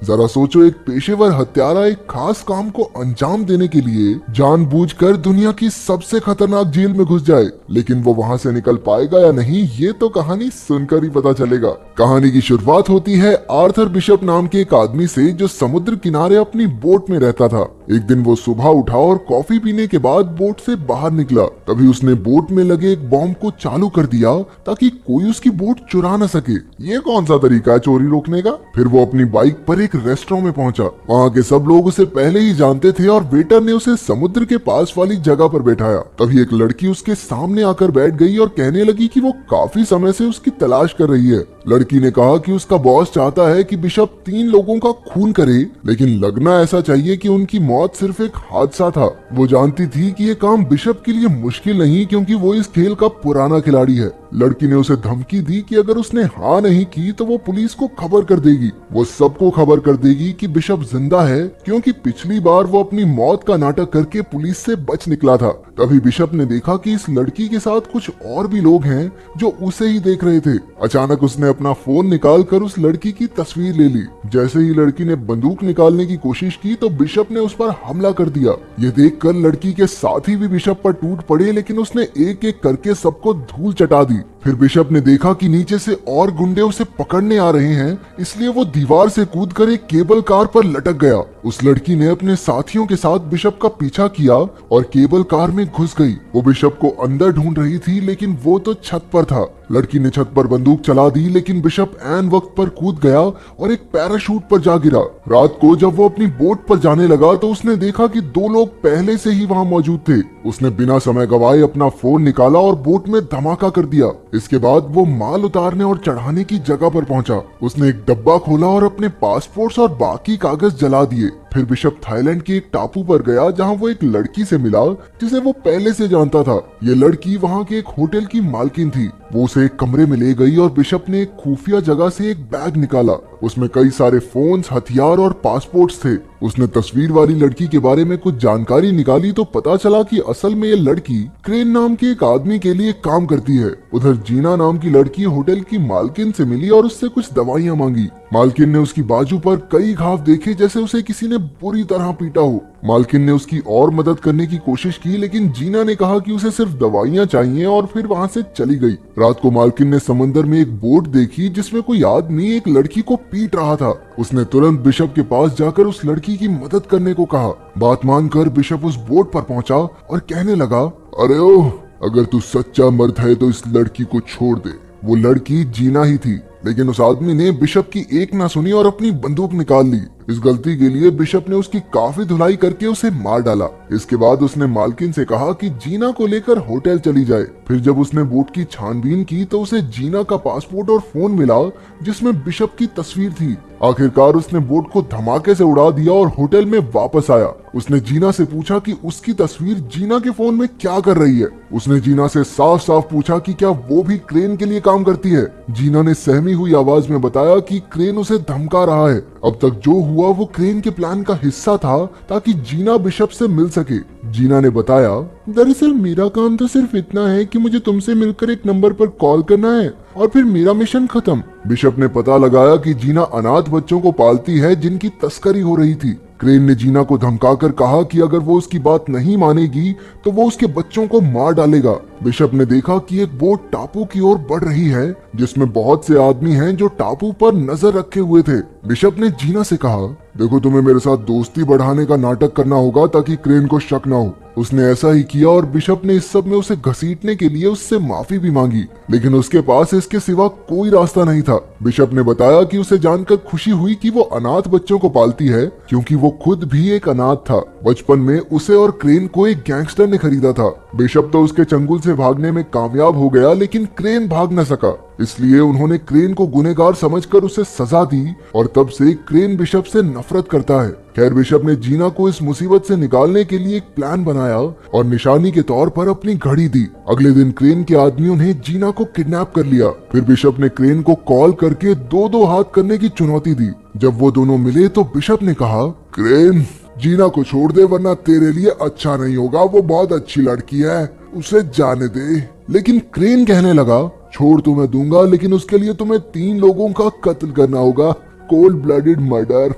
जरा सोचो, एक पेशेवर हत्यारा एक खास काम को अंजाम देने के लिए जानबूझकर दुनिया की सबसे खतरनाक जेल में घुस जाए, लेकिन वो वहाँ से निकल पाएगा या नहीं ये तो कहानी सुनकर ही पता चलेगा। कहानी की शुरुआत होती है आर्थर बिशप नाम के एक आदमी से जो समुद्र किनारे अपनी बोट में रहता था। एक दिन वो सुबह उठा और कॉफी पीने के बाद बोट से बाहर निकला। तभी उसने बोट में लगे एक बॉम्ब को चालू कर दिया ताकि कोई उसकी बोट चुरा न सके। ये कौन सा तरीका है चोरी रोकने का? फिर वो अपनी बाइक पर एक रेस्टोरेंट में पहुंचा। वहाँ के सब लोग उसे पहले ही जानते थे और वेटर ने उसे समुद्र के पास वाली जगह पर बैठाया। तभी एक लड़की उसके सामने आकर बैठ गई और कहने लगी कि वो काफी समय से उसकी तलाश कर रही है। लड़की ने कहा कि उसका बॉस चाहता है कि बिशप 3 लोगों का खून करे, लेकिन लगना ऐसा चाहिए कि उनकी मौत सिर्फ एक हादसा था। वो जानती थी कि ये काम बिशप के लिए मुश्किल नहीं, क्योंकि वो इस खेल का पुराना खिलाड़ी है। लड़की ने उसे धमकी दी कि अगर उसने हाँ नहीं की तो वो पुलिस को खबर कर देगी। वो सबको खबर कर देगी कि बिशप जिंदा है, क्योंकि पिछली बार वो अपनी मौत का नाटक करके पुलिस से बच निकला था। तभी बिशप ने देखा कि इस लड़की के साथ कुछ और भी लोग हैं जो उसे ही देख रहे थे। अचानक उसने अपना फोन निकाल कर उस लड़की की तस्वीर ले ली। जैसे ही लड़की ने बंदूक निकालने की कोशिश की तो बिशप ने उस पर हमला कर दिया। ये देखकर लड़की के साथी भी बिशप पर टूट पड़े, लेकिन उसने एक एक करके सबको धूल चटा दी। फिर बिशप ने देखा कि नीचे से और गुंडे उसे पकड़ने आ रहे हैं, इसलिए वो दीवार से कूदकर एक केबल कार पर लटक गया। उस लड़की ने अपने साथियों के साथ बिशप का पीछा किया और केबल कार में घुस गई। वो बिशप को अंदर ढूंढ रही थी, लेकिन वो तो छत पर था। लड़की ने छत पर बंदूक चला दी, लेकिन बिशप ऐन वक्त पर कूद गया और एक पैराशूट पर जा गिरा। रात को जब वो अपनी बोट पर जाने लगा तो उसने देखा कि 2 लोग पहले से ही वहाँ मौजूद थे। उसने बिना समय गवाए अपना फोन निकाला और बोट में धमाका कर दिया। इसके बाद वो माल उतारने और चढ़ाने की जगह पर पहुंचा। उसने एक डब्बा खोला और अपने पासपोर्ट्स और बाकी कागज जला दिए। फिर बिशप थाईलैंड के एक टापू पर गया, जहां वो एक लड़की से मिला जिसे वो पहले से जानता था। ये लड़की वहां के एक होटल की मालकिन थी। वो उसे एक कमरे में ले गई और बिशप ने एक खुफिया जगह से एक बैग निकाला। उसमें कई सारे फोन्स, हथियार और पासपोर्ट्स थे। उसने तस्वीर वाली लड़की के बारे में कुछ जानकारी निकाली तो पता चला कि असल में ये लड़की क्रेन नाम के एक आदमी के लिए काम करती है। उधर जीना नाम की लड़की होटल की मालकिन से मिली और उससे कुछ दवाइयां मांगी। मालकिन ने उसकी बाजू पर कई घाव देखे, जैसे उसे किसी ने बुरी तरह पीटा हो। मालकिन ने उसकी और मदद करने की कोशिश की, लेकिन जीना ने कहा कि उसे सिर्फ दवाइयां चाहिए और फिर वहां से चली गई। रात को मालकिन ने समंदर में एक बोट देखी जिसमें कोई आदमी एक लड़की को पीट रहा था। उसने तुरंत बिशप के पास जाकर उस लड़की की मदद करने को कहा। बात मानकर बिशप उस बोट पर पहुंचा और कहने लगा, अरे ओह, अगर तू सच्चा मर्द है तो इस लड़की को छोड़ दे। वो लड़की जीना ही थी, लेकिन उस आदमी ने बिशप की एक ना सुनी और अपनी बंदूक निकाल ली। इस गलती के लिए बिशप ने उसकी काफी धुलाई करके उसे मार डाला। इसके बाद उसने मालकिन से कहा कि जीना को लेकर होटल चली जाए। फिर जब उसने बोट की छानबीन की तो उसे जीना का पासपोर्ट और फोन मिला जिसमें बिशप की तस्वीर थी। आखिरकार उसने बोट को धमाके से उड़ा दिया और होटल में वापस आया। उसने जीना से पूछा कि उसकी तस्वीर जीना के फोन में क्या कर रही है। उसने जीना से साफ साफ पूछा कि क्या वो भी क्रेन के लिए काम करती है। जीना ने सहमी हुई आवाज में बताया कि क्रेन उसे धमका रहा है। अब तक जो हुआ वो क्रेन के प्लान का हिस्सा था ताकि जीना बिशप से मिल सके। जीना ने बताया, दरअसल मेरा काम तो सिर्फ इतना है कि मुझे तुमसे मिलकर एक नंबर पर कॉल करना है और फिर मेरा मिशन खत्म। बिशप ने पता लगाया कि जीना अनाथ बच्चों को पालती है जिनकी तस्करी हो रही थी। क्रेन ने जीना को धमकाकर कहा कि अगर वो उसकी बात नहीं मानेगी तो वो उसके बच्चों को मार डालेगा। बिशप ने देखा कि एक बोट टापू की ओर बढ़ रही है जिसमें बहुत से आदमी हैं जो टापू पर नजर रखे हुए थे। बिशप ने जीना से कहा, देखो तुम्हें मेरे साथ दोस्ती बढ़ाने का नाटक करना होगा ताकि क्रेन को शक ना हो। उसने ऐसा ही किया और बिशप ने इस सब में उसे घसीटने के लिए उससे माफी भी मांगी, लेकिन उसके पास इसके सिवा कोई रास्ता नहीं था। बिशप ने बताया कि उसे जानकर खुशी हुई कि वो अनाथ बच्चों को पालती है, क्योंकि वो खुद भी एक अनाथ था। बचपन में उसे और क्रेन को एक गैंगस्टर ने खरीदा था। बिशप तो उसके चंगुल से भागने में कामयाब हो गया, लेकिन क्रेन भाग न सका। इसलिए उन्होंने क्रेन को गुनहगार समझकर उसे सजा दी और तब से क्रेन बिशप से नफरत करता है। खैर, बिशप ने जीना को इस मुसीबत से निकालने के लिए एक प्लान बनाया और निशानी के तौर पर अपनी घड़ी दी। अगले दिन क्रेन के आदमियों ने जीना को किडनैप कर लिया। फिर बिशप ने क्रेन को कॉल करके 2-2 हाथ करने की चुनौती दी। जब वो दोनों मिले तो बिशप ने कहा, क्रेन, जीना को छोड़ दे वरना तेरे लिए अच्छा नहीं होगा। वो बहुत अच्छी लड़की है, उसे जाने दे। लेकिन क्रेन कहने लगा, छोड़ तो मैं दूंगा, लेकिन उसके लिए तुम्हें 3 लोगों का कत्ल करना होगा। Cold blooded murder.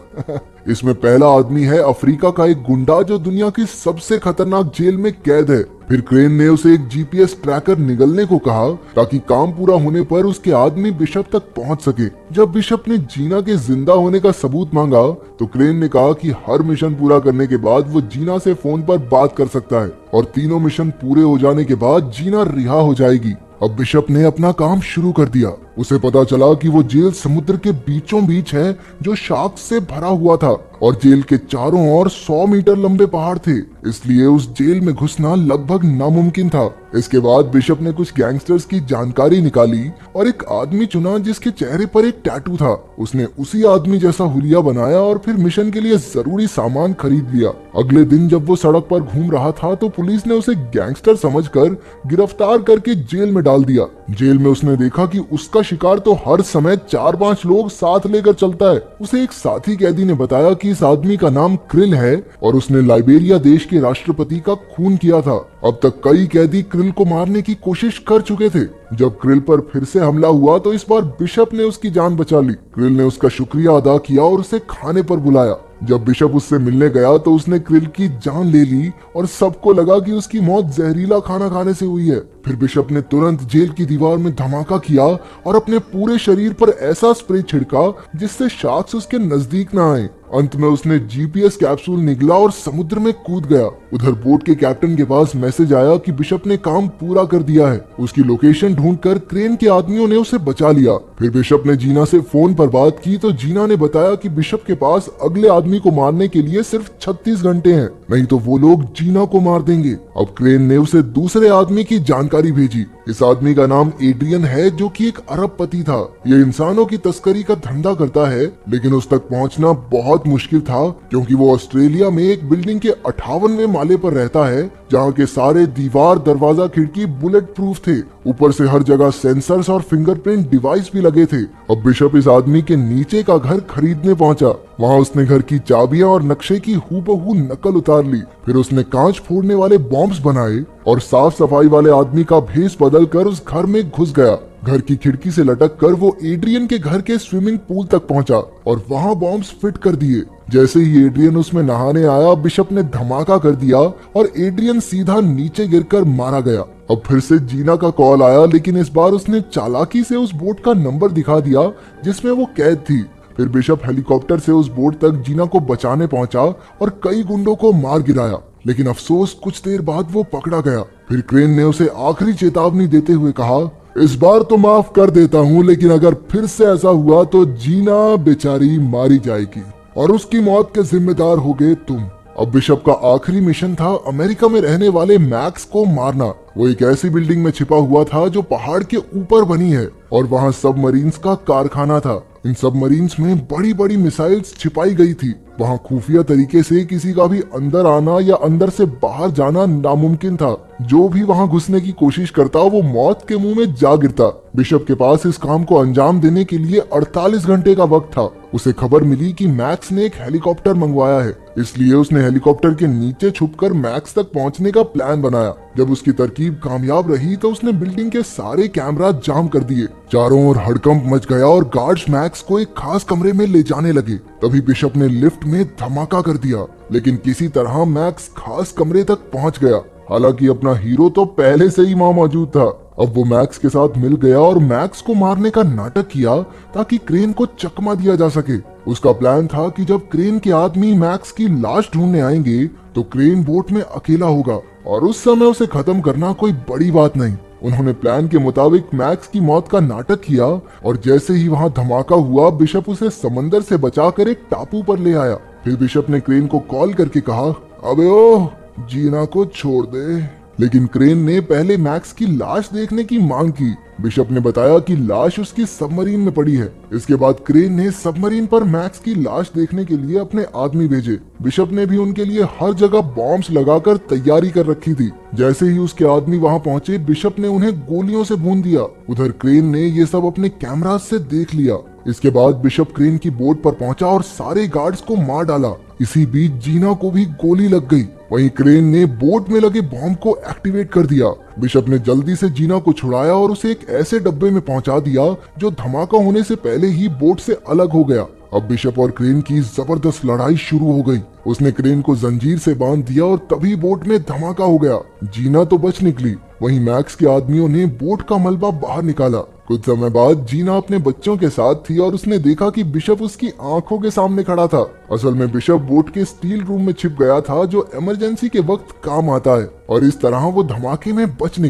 इसमें पहला आदमी है अफ्रीका का एक गुंडा जो दुनिया की सबसे खतरनाक जेल में कैद है। फिर क्रेन ने उसे एक जीपीएस ट्रैकर निगलने को कहा ताकि काम पूरा होने पर उसके आदमी बिशप तक पहुंच सके। जब बिशप ने जीना के जिंदा होने का सबूत मांगा तो क्रेन ने कहा कि हर मिशन पूरा करने के बाद वो जीना से फोन पर बात कर सकता है और तीनों मिशन पूरे हो जाने के बाद जीना रिहा हो जाएगी। अब बिशप ने अपना काम शुरू कर दिया। उसे पता चला कि वो जेल समुद्र के बीचों बीच है जो शार्क से भरा हुआ था और जेल के चारों ओर 100 मीटर लंबे पहाड़ थे, इसलिए उस जेल में घुसना लगभग नामुमकिन था। इसके बाद बिशप ने कुछ गैंगस्टर्स की जानकारी निकाली और एक आदमी चुना जिसके चेहरे पर एक टैटू था। उसने उसी आदमी जैसा हुलिया बनाया और फिर मिशन के लिए जरूरी सामान खरीद लिया। अगले दिन जब वो सड़क पर घूम रहा था तो पुलिस ने उसे गैंगस्टर समझकर गिरफ्तार करके जेल में डाल दिया। जेल में उसने देखा कि उसका शिकार तो हर समय 4-5 लोग साथ लेकर चलता है। उसे एक साथी कैदी ने बताया कि इस आदमी का नाम क्रिल है और उसने लाइबेरिया देश के राष्ट्रपति का खून किया था। अब तक कई कैदी क्रिल को मारने की कोशिश कर चुके थे। जब क्रिल पर फिर से हमला हुआ तो इस बार बिशप ने उसकी जान बचा ली। क्रिल ने उसका शुक्रिया अदा किया और उसे खाने पर बुलाया। जब बिशप उससे मिलने गया तो उसने क्रिल की जान ले ली और सबको लगा कि उसकी मौत जहरीला खाना खाने से हुई है। फिर बिशप ने तुरंत जेल की दीवार में धमाका किया और अपने पूरे शरीर पर ऐसा स्प्रे छिड़का जिससे शार्क्स उसके नजदीक न आए। अंत में उसने जीपीएस कैप्सूल निगला और समुद्र में कूद गया। उधर बोट के कैप्टन के पास मैसेज आया कि बिशप ने काम पूरा कर दिया है। उसकी लोकेशन ढूंढकर क्रेन के आदमियों ने उसे बचा लिया। फिर बिशप ने जीना से फोन पर बात की तो जीना ने बताया कि बिशप के पास अगले आदमी को मारने के लिए सिर्फ 36 घंटे हैं, नहीं तो वो लोग जीना को मार देंगे। अब क्रेन ने उसे दूसरे आदमी की जानकारी भेजी। इस आदमी का नाम एड्रियन है जो कि एक अरबपति था। ये इंसानों की तस्करी का धंधा करता है, लेकिन उस तक पहुंचना बहुत मुश्किल था क्योंकि वो ऑस्ट्रेलिया में एक बिल्डिंग के 58वें माले पर रहता है जहाँ के सारे दीवार, दरवाजा, खिड़की बुलेट प्रूफ थे। ऊपर से हर जगह सेंसर्स और फिंगरप्रिंट डिवाइस भी लगे थे। अब बिशप इस आदमी के नीचे का घर खरीदने पहुंचा। वहाँ उसने घर की चाबियां और नक्शे की हूबहू नकल उतार ली। फिर उसने कांच फोड़ने वाले बॉम्ब्स बनाए और साफ सफाई वाले आदमी का भेष बदलकर उस घर में घुस गया। घर की खिड़की से लटक कर वो एड्रियन के घर के स्विमिंग पूल तक पहुंचा और वहां बॉम्ब्स फिट कर दिए। जैसे ही एड्रियन उसमें नहाने आया, बिशप ने धमाका कर दिया और एड्रियन सीधा नीचे गिरकर मारा गया। अब फिर से जीना का कॉल आया, लेकिन इस बार उसने चालाकी से उस बोट का नंबर दिखा दिया जिसमें वो कैद थी। फिर बिशप हेलीकॉप्टर से उस बोट तक जीना को बचाने पहुंचा और कई गुंडों को मार गिराया, लेकिन अफसोस कुछ देर बाद वो पकड़ा गया। फिर क्रेन ने उसे आखिरी चेतावनी देते हुए कहा, इस बार तो माफ कर देता हूँ, लेकिन अगर फिर से ऐसा हुआ तो जीना बेचारी मारी जाएगी और उसकी मौत के जिम्मेदार होगे तुम। अब बिशप का आखिरी मिशन था अमेरिका में रहने वाले मैक्स को मारना। वो एक ऐसी बिल्डिंग में छिपा हुआ था जो पहाड़ के ऊपर बनी है और वहाँ सबमरीन्स का कारखाना था। इन सबमरीन्स में बड़ी बड़ी मिसाइल्स छिपाई गई थी। वहाँ खुफिया तरीके से किसी का भी अंदर आना या अंदर से बाहर जाना नामुमकिन था। जो भी वहाँ घुसने की कोशिश करता वो मौत के मुंह में जा गिरता। बिशप के पास इस काम को अंजाम देने के लिए 48 घंटे का वक्त था। उसे खबर मिली कि मैक्स ने एक हेलीकॉप्टर मंगवाया है, इसलिए उसने हेलीकॉप्टर के नीचे छुपकर मैक्स तक पहुंचने का प्लान बनाया। जब उसकी तरकीब कामयाब रही तो उसने बिल्डिंग के सारे कैमरा जाम कर दिए। चारों ओर हड़कंप मच गया और गार्ड्स मैक्स को एक खास कमरे में ले जाने लगे। तभी बिशप ने लिफ्ट में धमाका कर दिया, लेकिन किसी तरह मैक्स खास कमरे तक पहुंच गया। हालांकि अपना हीरो तो पहले से ही वहां मौजूद था। अब वो मैक्स के साथ मिल गया और मैक्स को मारने का नाटक किया ताकि क्रेन को चकमा दिया जा सके। उसका प्लान था कि जब क्रेन के आदमी मैक्स की लाश ढूंढने आएंगे तो क्रेन बोट में अकेला होगा और उस समय उसे खत्म करना कोई बड़ी बात नहीं। उन्होंने प्लान के मुताबिक मैक्स की मौत का नाटक किया और जैसे ही वहां धमाका हुआ, बिशप उसे समंदर से बचाकर एक टापू पर ले आया। फिर बिशप ने क्रेन को कॉल करके कहा, अबे ओ जीना को छोड़ दे। लेकिन क्रेन ने पहले मैक्स की लाश देखने की मांग की। बिशप ने बताया कि लाश उसकी सबमरीन में पड़ी है। इसके बाद क्रेन ने सबमरीन पर मैक्स की लाश देखने के लिए अपने आदमी भेजे। बिशप ने भी उनके लिए हर जगह बॉम्ब्स लगाकर तैयारी कर रखी थी। जैसे ही उसके आदमी वहां पहुंचे, बिशप ने उन्हें गोलियों से भून दिया। उधर क्रेन ने ये सब अपने कैमरा से देख लिया। इसके बाद बिशप क्रेन की बोट पर पहुंचा और सारे गार्ड्स को मार डाला। इसी बीच जीना को भी गोली लग गई। वहीं क्रेन ने बोट में लगे बॉम्ब को एक्टिवेट कर दिया। बिशप ने जल्दी से जीना को छुड़ाया और उसे एक ऐसे डब्बे में पहुंचा दिया जो धमाका होने से पहले ही बोट से अलग हो गया। अब बिशप और क्रेन की जबरदस्त लड़ाई शुरू हो गई। उसने क्रेन को जंजीर से बांध दिया और तभी बोट में धमाका हो गया। जीना तो बच निकली, वहीं मैक्स के आदमियों ने बोट का मलबा बाहर निकाला। कुछ समय बाद जीना अपने बच्चों के साथ थी और उसने देखा कि बिशप उसकी आंखों के सामने खड़ा था। असल में बिशप बोट के स्टील रूम में छिप गया था, जो इमरजेंसी के वक्त काम आता है, और इस तरह वो धमाके में बच निकली।